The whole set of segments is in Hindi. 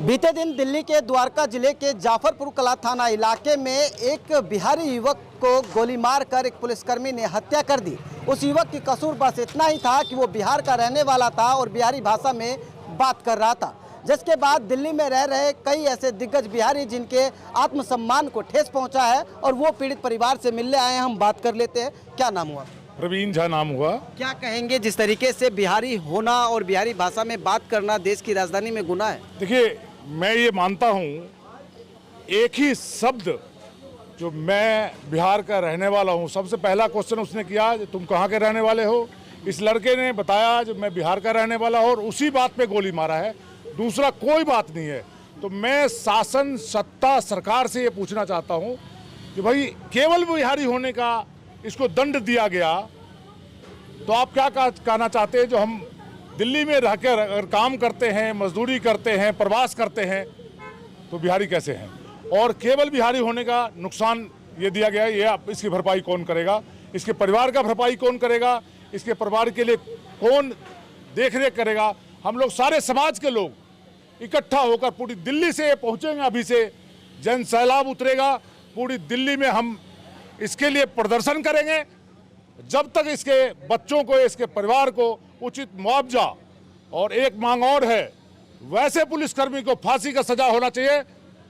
बीते दिन दिल्ली के द्वारका जिले के जाफरपुर कला थाना इलाके में एक बिहारी युवक को गोली मारकर एक पुलिसकर्मी ने हत्या कर दी। उस युवक की कसूर बस इतना ही था कि वो बिहार का रहने वाला था और बिहारी भाषा में बात कर रहा था, जिसके बाद दिल्ली में रह रहे कई ऐसे दिग्गज बिहारी जिनके आत्मसम्मान को ठेस पहुंचा है और वो पीड़ित परिवार से मिलने आए हैं। हम बात कर लेते हैं। क्या नाम हुआ? प्रवीण झा नाम हुआ। क्या कहेंगे, जिस तरीके से बिहारी होना और बिहारी भाषा में बात करना देश की राजधानी में गुनाह है? देखिए, मैं ये मानता हूँ एक ही शब्द जो मैं बिहार का रहने वाला हूँ, सबसे पहला क्वेश्चन उसने किया तुम कहाँ के रहने वाले हो। इस लड़के ने बताया जो मैं बिहार का रहने वाला हूँ और उसी बात पे गोली मारा है, दूसरा कोई बात नहीं है। तो मैं शासन सत्ता सरकार से ये पूछना चाहता हूँ कि भाई केवल बिहारी होने का इसको दंड दिया गया तो आप क्या कहना चाहते हैं? जो हम दिल्ली में रहकर अगर काम करते हैं, मजदूरी करते हैं, प्रवास करते हैं तो बिहारी कैसे हैं? और केवल बिहारी होने का नुकसान ये दिया गया है, ये इसकी भरपाई कौन करेगा? इसके परिवार का भरपाई कौन करेगा? इसके परिवार के लिए कौन देखरेख करेगा? हम लोग सारे समाज के लोग इकट्ठा होकर पूरी दिल्ली से पहुंचेंगे। अभी से जन सैलाब उतरेगा पूरी दिल्ली में। हम इसके लिए प्रदर्शन करेंगे जब तक इसके बच्चों को, इसके परिवार को उचित मुआवजा। और एक मांग और है, वैसे पुलिसकर्मी को फांसी का सजा होना चाहिए,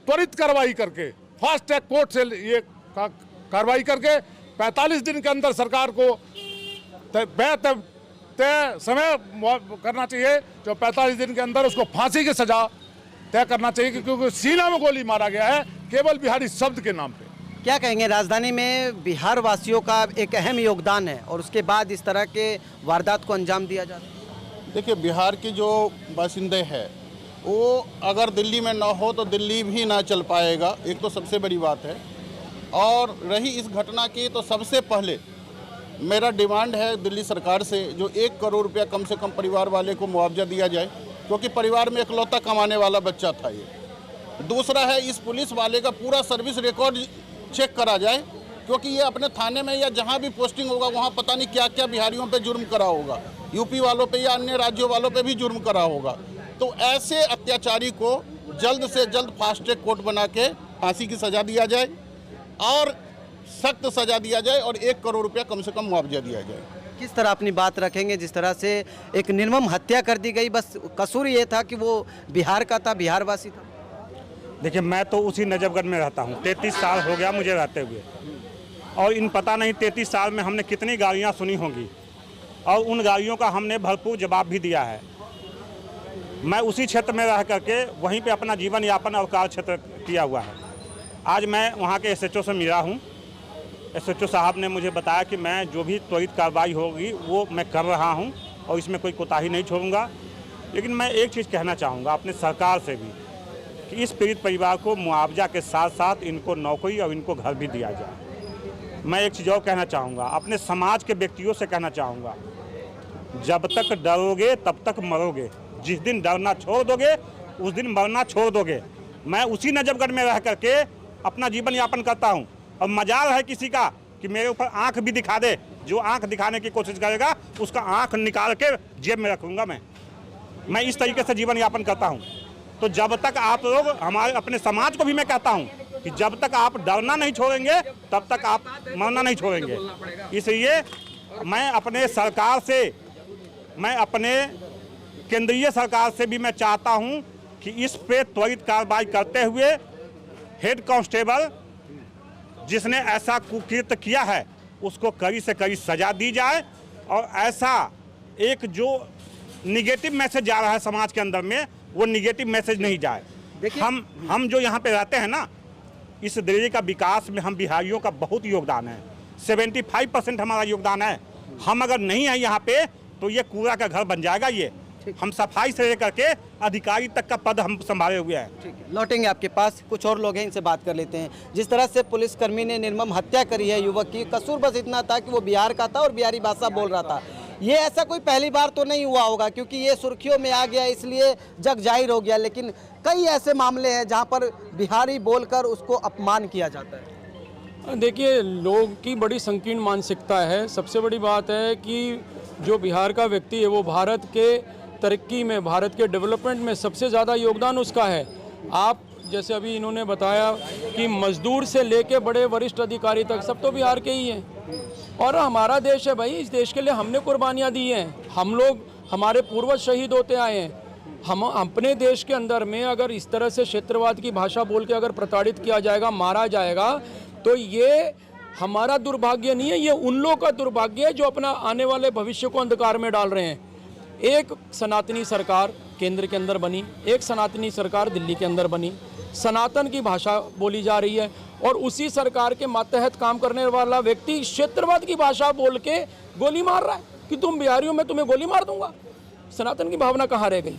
त्वरित कार्रवाई करके फास्ट ट्रैक कोर्ट से ये कार्रवाई करके 45 दिन के अंदर सरकार को तय समय करना चाहिए। जो 45 दिन के अंदर उसको फांसी की सजा तय करना चाहिए, क्योंकि सीना में गोली मारा गया है केवल बिहारी शब्द के नाम पे। क्या कहेंगे, राजधानी में बिहार वासियों का एक अहम योगदान है और उसके बाद इस तरह के वारदात को अंजाम दिया जाता है? देखिए, बिहार के जो बासिंदे हैं वो अगर दिल्ली में ना हो तो दिल्ली भी ना चल पाएगा, एक तो सबसे बड़ी बात है। और रही इस घटना की, तो सबसे पहले मेरा डिमांड है दिल्ली सरकार से जो 1 करोड़ रुपया कम से कम परिवार वाले को मुआवजा दिया जाए, क्योंकि परिवार में इकलौता कमाने वाला बच्चा था ये। दूसरा है, इस पुलिस वाले का पूरा सर्विस रिकॉर्ड चेक करा जाए, क्योंकि ये अपने थाने में या जहाँ भी पोस्टिंग होगा वहाँ पता नहीं क्या क्या बिहारियों पे जुर्म करा होगा, यूपी वालों पे या अन्य राज्यों वालों पे भी जुर्म करा होगा। तो ऐसे अत्याचारी को जल्द से जल्द फास्ट ट्रैक कोर्ट बना के फांसी की सज़ा दिया जाए और सख्त सज़ा दिया जाए और 1 करोड़ रुपया कम से कम मुआवजा दिया जाए। किस तरह अपनी बात रखेंगे? जिस तरह से एक निर्मम हत्या कर दी गई, बस कसूर ये था कि वो बिहार का था, बिहारवासी था। देखिए, मैं तो उसी नजफगढ़ में रहता हूँ, 33 साल हो गया मुझे रहते हुए, और इन पता नहीं 33 साल में हमने कितनी गालियाँ सुनी होंगी और उन गालियों का हमने भरपूर जवाब भी दिया है। मैं उसी क्षेत्र में रह करके वहीं पे अपना जीवन यापन और कार्य क्षेत्र किया हुआ है। आज मैं वहाँ के SHO से मिला हूँ। SHO साहब ने मुझे बताया कि मैं जो भी त्वरित कार्रवाई होगी वो मैं कर रहा हूँ और इसमें कोई कोताही नहीं छोड़ूंगा। लेकिन मैं एक चीज़ कहना चाहूँगा अपने सरकार से भी कि इस पीड़ित परिवार को मुआवजा के साथ साथ इनको नौकरी और इनको घर भी दिया जाए। मैं एक चीज़ और कहना चाहूँगा, अपने समाज के व्यक्तियों से कहना चाहूँगा, जब तक डरोगे तब तक मरोगे। जिस दिन डरना छोड़ दोगे उस दिन मरना छोड़ दोगे। मैं उसी नजफगढ़ में रह करके अपना जीवन यापन करता हूँ और मजाल है किसी का कि मेरे ऊपर आँख भी दिखा दे। जो आँख दिखाने की कोशिश करेगा उसका आँख निकाल के जेब में रखूँगा। मैं इस तरीके से जीवन यापन करता हूँ। तो जब तक आप लोग, हमारे अपने समाज को भी मैं कहता हूँ कि जब तक आप डरना नहीं छोड़ेंगे तब तक आप मरना नहीं छोड़ेंगे। इसलिए मैं अपने सरकार से, मैं अपने केंद्रीय सरकार से भी मैं चाहता हूं कि इस पे त्वरित कार्रवाई करते हुए हेड कांस्टेबल जिसने ऐसा कुकृत्य किया है उसको कड़ी से कड़ी सजा दी जाए और ऐसा एक जो निगेटिव मैसेज जा रहा है समाज के अंदर में वो निगेटिव मैसेज नहीं जाए। हम जो यहाँ पे रहते हैं ना, इस दिल्ली का विकास में हम बिहारियों का बहुत योगदान है। 75% हमारा योगदान है। हम अगर नहीं है यहाँ पे तो ये कूड़ा का घर बन जाएगा। ये हम सफाई से लेकर के अधिकारी तक का पद हम संभाले हुए हैं। ठीक है, लौटेंगे आपके पास। कुछ और लोग हैं, इनसे बात कर लेते हैं। जिस तरह से पुलिसकर्मी ने निर्मम हत्या करी है युवक की, कसूर बस इतना था कि वो बिहार का था और बिहारी भाषा बोल रहा था। ये ऐसा कोई पहली बार तो नहीं हुआ होगा, क्योंकि ये सुर्खियों में आ गया इसलिए जग जाहिर हो गया। लेकिन कई ऐसे मामले हैं जहाँ पर बिहारी बोलकर उसको अपमान किया जाता है। देखिए, लोग की बड़ी संकीर्ण मानसिकता है। सबसे बड़ी बात है कि जो बिहार का व्यक्ति है वो भारत के तरक्की में, भारत के डेवलपमेंट में सबसे ज़्यादा योगदान उसका है। आप जैसे अभी इन्होंने बताया कि मजदूर से लेके बड़े वरिष्ठ अधिकारी तक सब तो बिहार के ही हैं। और हमारा देश है भाई, इस देश के लिए हमने कुर्बानियाँ दी हैं। हम लोग, हमारे पूर्वज शहीद होते आए हैं। हम अपने देश के अंदर में अगर इस तरह से क्षेत्रवाद की भाषा बोल के अगर प्रताड़ित किया जाएगा, मारा जाएगा, तो ये हमारा दुर्भाग्य नहीं है, ये उन लोगों का दुर्भाग्य है जो अपना आने वाले भविष्य को अंधकार में डाल रहे हैं। एक सनातनी सरकार केंद्र के अंदर बनी, एक सनातनी सरकार दिल्ली के अंदर बनी, सनातन की भाषा बोली जा रही है और उसी सरकार के मातहत काम करने वाला व्यक्ति क्षेत्रवाद की भाषा बोल के गोली मार रहा है कि तुम बिहारी हो, मैं तुम्हें गोली मार दूंगा। सनातन की भावना कहाँ रह गई?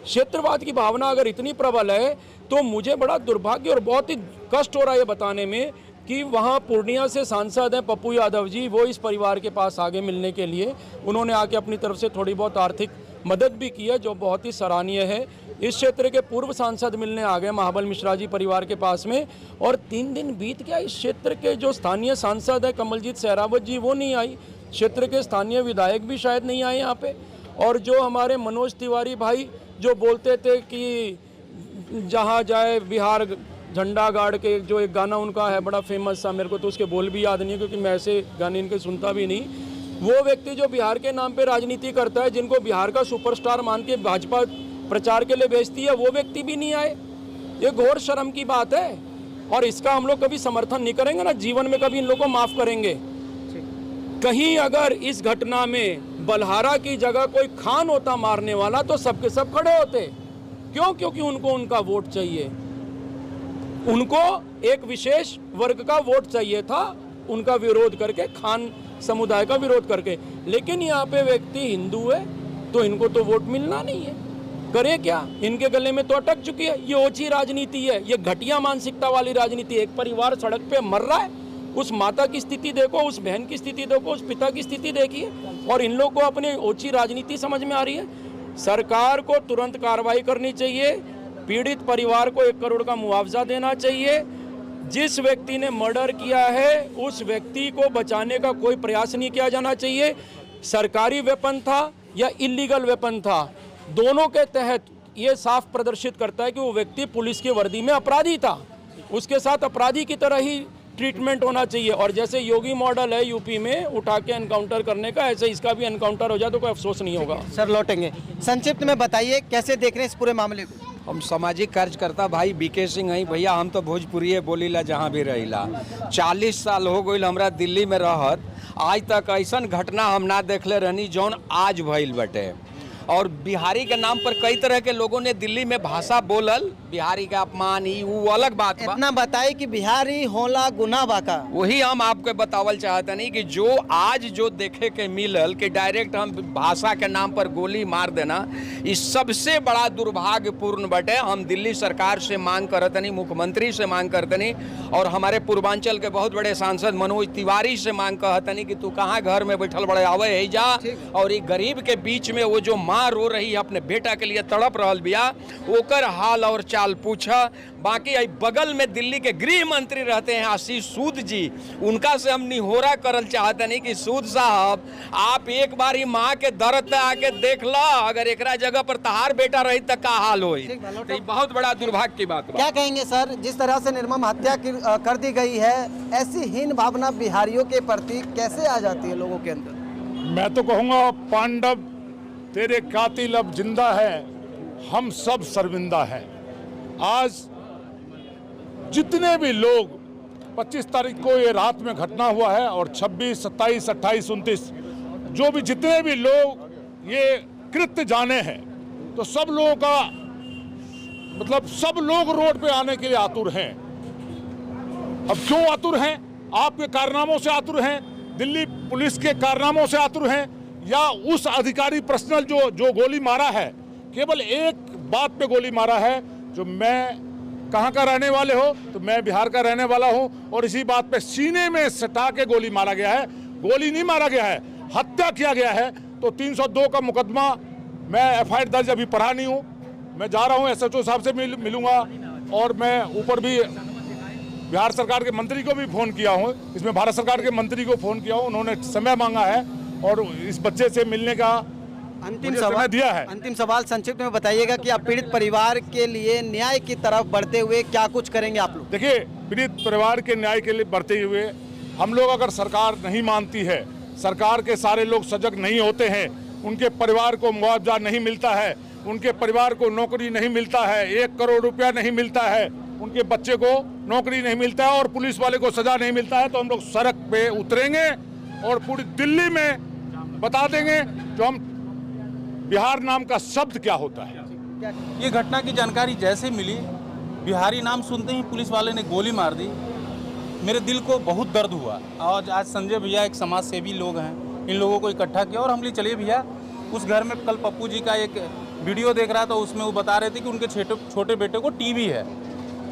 क्षेत्रवाद की भावना अगर इतनी प्रबल है तो मुझे बड़ा दुर्भाग्य और बहुत ही कष्ट हो रहा है ये बताने में कि वहाँ पूर्णिया से सांसद हैं पप्पू यादव जी, वो इस परिवार के पास आगे मिलने के लिए उन्होंने आके अपनी तरफ से थोड़ी बहुत आर्थिक मदद भी की है, जो बहुत ही सराहनीय है। इस क्षेत्र के पूर्व सांसद मिलने आ गए महाबल मिश्रा जी परिवार के पास में, और 3 दिन बीत गया, इस क्षेत्र के जो स्थानीय सांसद है कमलजीत सहरावत जी वो नहीं आई, क्षेत्र के स्थानीय विधायक भी शायद नहीं आए यहाँ पे, और जो हमारे मनोज तिवारी भाई जो बोलते थे कि जहाँ जाए बिहार झंडा गाड़ के, जो एक गाना उनका है बड़ा फेमस सा, मेरे को तो उसके बोल भी याद नहीं है क्योंकि मैं ऐसे गाने इनके सुनता भी नहीं, वो व्यक्ति जो बिहार के नाम पे राजनीति करता है, जिनको बिहार का सुपरस्टार मान के भाजपा प्रचार के लिए भेजती है, वो व्यक्ति भी नहीं आए। ये घोर शर्म की बात है और इसका हम लोग कभी समर्थन नहीं करेंगे, ना जीवन में कभी इन लोगों को माफ करेंगे। कहीं अगर इस घटना में बलहारा की जगह कोई खान होता मारने वाला तो सबके सब खड़े होते। क्यों? क्योंकि उनको उनका वोट चाहिए, उनको एक विशेष वर्ग का वोट चाहिए था, उनका विरोध करके, खान समुदाय का विरोध करके। लेकिन यहाँ पे व्यक्ति हिंदू है तो इनको तो वोट मिलना नहीं है, करे क्या? इनके गले में तो अटक चुकी है। ये ओछी राजनीति है, ये घटिया मानसिकता वाली राजनीति। एक परिवार सड़क पे मर रहा है, उस माता की स्थिति देखो, उस बहन की स्थिति देखो, उस पिता की स्थिति देखिए, और इन लोगों को अपनी ओछी राजनीति समझ में आ रही है। सरकार को तुरंत कार्रवाई करनी चाहिए, पीड़ित परिवार को 1 करोड़ का मुआवजा देना चाहिए। जिस व्यक्ति ने मर्डर किया है उस व्यक्ति को बचाने का कोई प्रयास नहीं किया जाना चाहिए। सरकारी वेपन था या इलीगल वेपन था, दोनों के तहत ये साफ प्रदर्शित करता है कि वो व्यक्ति पुलिस की वर्दी में अपराधी था, उसके साथ अपराधी की तरह ही ट्रीटमेंट होना चाहिए। और जैसे योगी मॉडल है यूपी में उठा के एनकाउंटर करने का, ऐसे इसका भी एनकाउंटर हो जाए तो कोई अफसोस नहीं होगा। सर लौटेंगे, संक्षिप्त में बताइए कैसे देख रहे हैं इस पूरे मामले को? हम सामाजिक कार्यकर्ता भाई बीके सिंह हैं भैया, हम तो भोजपुरी बोलीला जहाँ भी रहीला। 40 साल हो गई हमरा दिल्ली में रहत, आज तक ऐसा घटना हम ना देखले रहनी जौन आज भइल बटे। और बिहारी के नाम पर कई तरह के लोगों ने दिल्ली में भाषा बोलल, बिहारी का अपमान ही वो अलग बात बा। इतना बताइए कि बिहारी होला गुनाह बाका, वही हम आपके बतावल चाहते नहीं कि जो आज जो देखे के मिलल कि डायरेक्ट हम भाषा के नाम पर गोली मार देना, इस सबसे बड़ा दुर्भाग्यपूर्ण बटे। हम दिल्ली सरकार से मांग करतनी, मुख्यमंत्री से मांग करतनी, और हमारे पूर्वांचल के बहुत बड़े सांसद मनोज तिवारी से मांग कहतनी कि तू कहाँ घर में बैठल बड़े आवे है जा, और एक गरीब के बीच में वो जो माँ रो रही है अपने बेटा के लिए तड़प रहल बिया, ओकर हाल और चाल पूछा। बाकी आई बगल में दिल्ली के गृह मंत्री रहते हैं आशीष सूद जी, उनका से हम निहोरा करल चाहते नहीं कि सूद साहब आप एक बार ही माँ के दर्द आके देख ला, अगर एकरा जगह पर तहार बेटा रही तो का हाल होई। तो बहुत बड़ा दुर्भाग्य की बात। क्या कहेंगे सर, जिस तरह से निर्मम हत्या कर दी गई है, ऐसी हीन भावना बिहारियों के प्रति कैसे आ जाती है लोगों के अंदर? मैं तो कहूँगा पांडव तेरे कातिल अब जिंदा है, हम सब शर्मिंदा हैं। आज जितने भी लोग 25 तारीख को ये रात में घटना हुआ है और 26, 27, 28, 29 जो भी जितने भी लोग ये कृत्य जाने हैं, तो सब लोगों का मतलब सब लोग रोड पे आने के लिए आतुर हैं। अब क्यों आतुर हैं? आपके कारनामों से आतुर हैं, दिल्ली पुलिस के कारनामों से आतुर हैं, या उस अधिकारी पर्सनल जो गोली मारा है, केवल एक बात पे गोली मारा है, जो मैं कहाँ का रहने वाले हो, तो मैं बिहार का रहने वाला हूँ, और इसी बात पे सीने में सटा के गोली मारा गया है। गोली नहीं मारा गया है, हत्या किया गया है। तो 302 का मुकदमा, मैं FIR दर्ज अभी पढ़ा नहीं हूँ, मैं जा रहा हूँ SHO साहब से मिलूंगा, और मैं ऊपर भी बिहार सरकार के मंत्री को भी फ़ोन किया हूँ, इसमें भारत सरकार के मंत्री को फ़ोन किया हूँ, उन्होंने समय मांगा है और इस बच्चे से मिलने का अंतिम मुझे समय सवाल दिया है। अंतिम सवाल संक्षिप्त में बताइएगा कि आप पीड़ित परिवार के लिए न्याय की तरफ बढ़ते हुए क्या कुछ करेंगे आप लोग? देखिए, पीड़ित परिवार के न्याय के लिए बढ़ते हुए हम लोग, अगर सरकार नहीं मानती है, सरकार के सारे लोग सजग नहीं होते हैं, उनके परिवार को मुआवजा नहीं मिलता है, उनके परिवार को नौकरी नहीं मिलता है, 1 करोड़ रुपया नहीं मिलता है, उनके बच्चे को नौकरी नहीं मिलता है और पुलिस वाले को सजा नहीं मिलता है, तो हम लोग सड़क पे उतरेंगे और पूरी दिल्ली में बता देंगे जो हम बिहार नाम का शब्द क्या होता है। ये घटना की जानकारी जैसे मिली, बिहारी नाम सुनते ही पुलिस वाले ने गोली मार दी। मेरे दिल को बहुत दर्द हुआ। और आज संजय भैया एक समाज सेवी लोग हैं, इन लोगों को इकट्ठा किया और हम लिए चलिए भैया, उस घर में कल पप्पू जी का एक वीडियो देख रहा था, उसमें वो बता रहे थे कि उनके छोटे बेटे को टीबी है।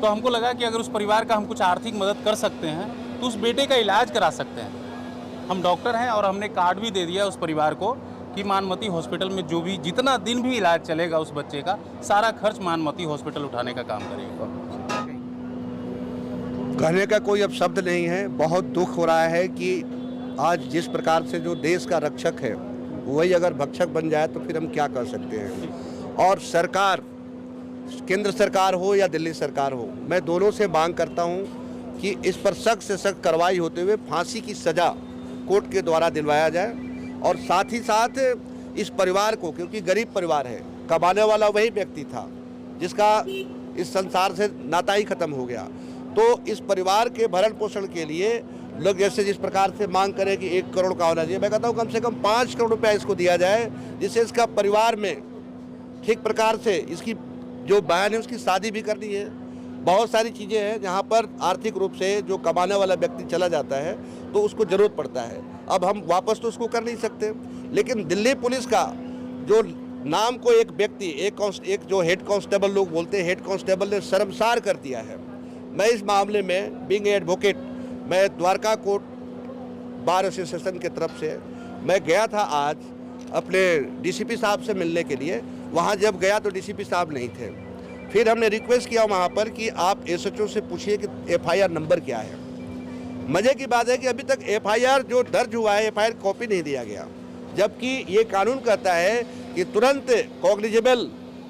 तो हमको लगा कि अगर उस परिवार का हम कुछ आर्थिक मदद कर सकते हैं तो उस बेटे का इलाज करा सकते हैं। हम डॉक्टर हैं और हमने कार्ड भी दे दिया उस परिवार को कि मानमती हॉस्पिटल में जो भी जितना दिन भी इलाज चलेगा उस बच्चे का, सारा खर्च मानमती हॉस्पिटल उठाने का काम करेगा। कहने का कोई अब शब्द नहीं है। बहुत दुख हो रहा है कि आज जिस प्रकार से जो देश का रक्षक है वही अगर भक्षक बन जाए तो फिर हम क्या कर सकते हैं। और सरकार, केंद्र सरकार हो या दिल्ली सरकार हो, मैं दोनों से मांग करता हूं कि इस पर सख्त से सख्त कार्रवाई होते हुए फांसी की सज़ा कोर्ट के द्वारा दिलवाया जाए। और साथ ही साथ इस परिवार को, क्योंकि गरीब परिवार है, कमाने वाला वही व्यक्ति था जिसका इस संसार से नाता ही खत्म हो गया, तो इस परिवार के भरण पोषण के लिए लोग जैसे जिस प्रकार से मांग करें कि 1 करोड़ का होना चाहिए, मैं कहता हूँ कम से कम 5 करोड़ रुपया इसको दिया जाए, जिससे इसका परिवार में ठीक प्रकार से इसकी जो बहन है उसकी शादी भी करनी है। बहुत सारी चीज़ें हैं जहाँ पर आर्थिक रूप से जो कमाने वाला व्यक्ति चला जाता है तो उसको ज़रूरत पड़ता है। अब हम वापस तो उसको कर नहीं सकते, लेकिन दिल्ली पुलिस का जो नाम को एक व्यक्ति, एक जो हेड कांस्टेबल लोग बोलते हैं, हेड कांस्टेबल ने शर्मसार कर दिया है। मैं इस मामले में बीइंग एडवोकेट, मैं द्वारका कोर्ट बार एसोसिएशन की तरफ से मैं गया था आज अपने डीसीपी साहब से मिलने के लिए। वहाँ जब गया तो डीसीपी साहब नहीं थे। फिर हमने रिक्वेस्ट किया वहाँ पर कि आप एसएचओ से पूछिए कि एफआईआर नंबर क्या है। मज़े की बात है कि अभी तक एफआईआर जो दर्ज हुआ है, एफआईआर कॉपी नहीं दिया गया, जबकि ये कानून कहता है कि तुरंत कॉग्निजेबल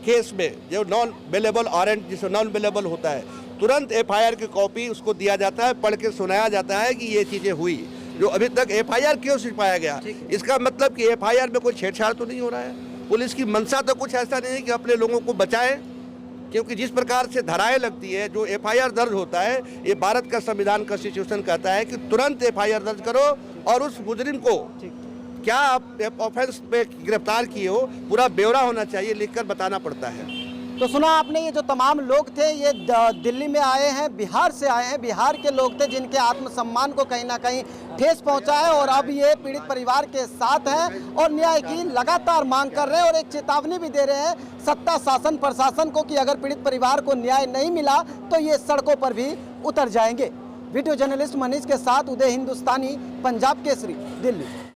केस में जो नॉन बेलेबल वारंट जिसमें नॉन बेलेबल होता है, तुरंत एफआईआर की कॉपी उसको दिया जाता है, पढ़ के सुनाया जाता है कि ये चीज़ें हुई। जो अभी तक एफआईआर क्यों छिपाया गया, इसका मतलब कि एफआईआर में कोई छेड़छाड़ तो नहीं हो रहा है। पुलिस की मंशा तो कुछ ऐसा नहीं है कि अपने लोगों को बचाए, क्योंकि जिस प्रकार से धाराएं लगती है, जो एफआईआर दर्ज होता है, ये भारत का संविधान कॉन्स्टिट्यूशन कहता है कि तुरंत एफआईआर दर्ज करो और उस मुजरिम को क्या आप ऑफेंस पे गिरफ्तार किए हो पूरा ब्यौरा होना चाहिए, लिखकर बताना पड़ता है। तो सुना आपने, ये जो तमाम लोग थे ये दिल्ली में आए हैं, बिहार से आए हैं, बिहार के लोग थे जिनके आत्मसम्मान को कहीं ना कहीं ठेस पहुंचा है और अब ये पीड़ित परिवार के साथ हैं और न्याय की लगातार मांग कर रहे हैं और एक चेतावनी भी दे रहे हैं सत्ता शासन प्रशासन को कि अगर पीड़ित परिवार को न्याय नहीं मिला तो ये सड़कों पर भी उतर जाएंगे। वीडियो जर्नलिस्ट मनीष के साथ उदय हिंदुस्तानी, पंजाब केसरी, दिल्ली।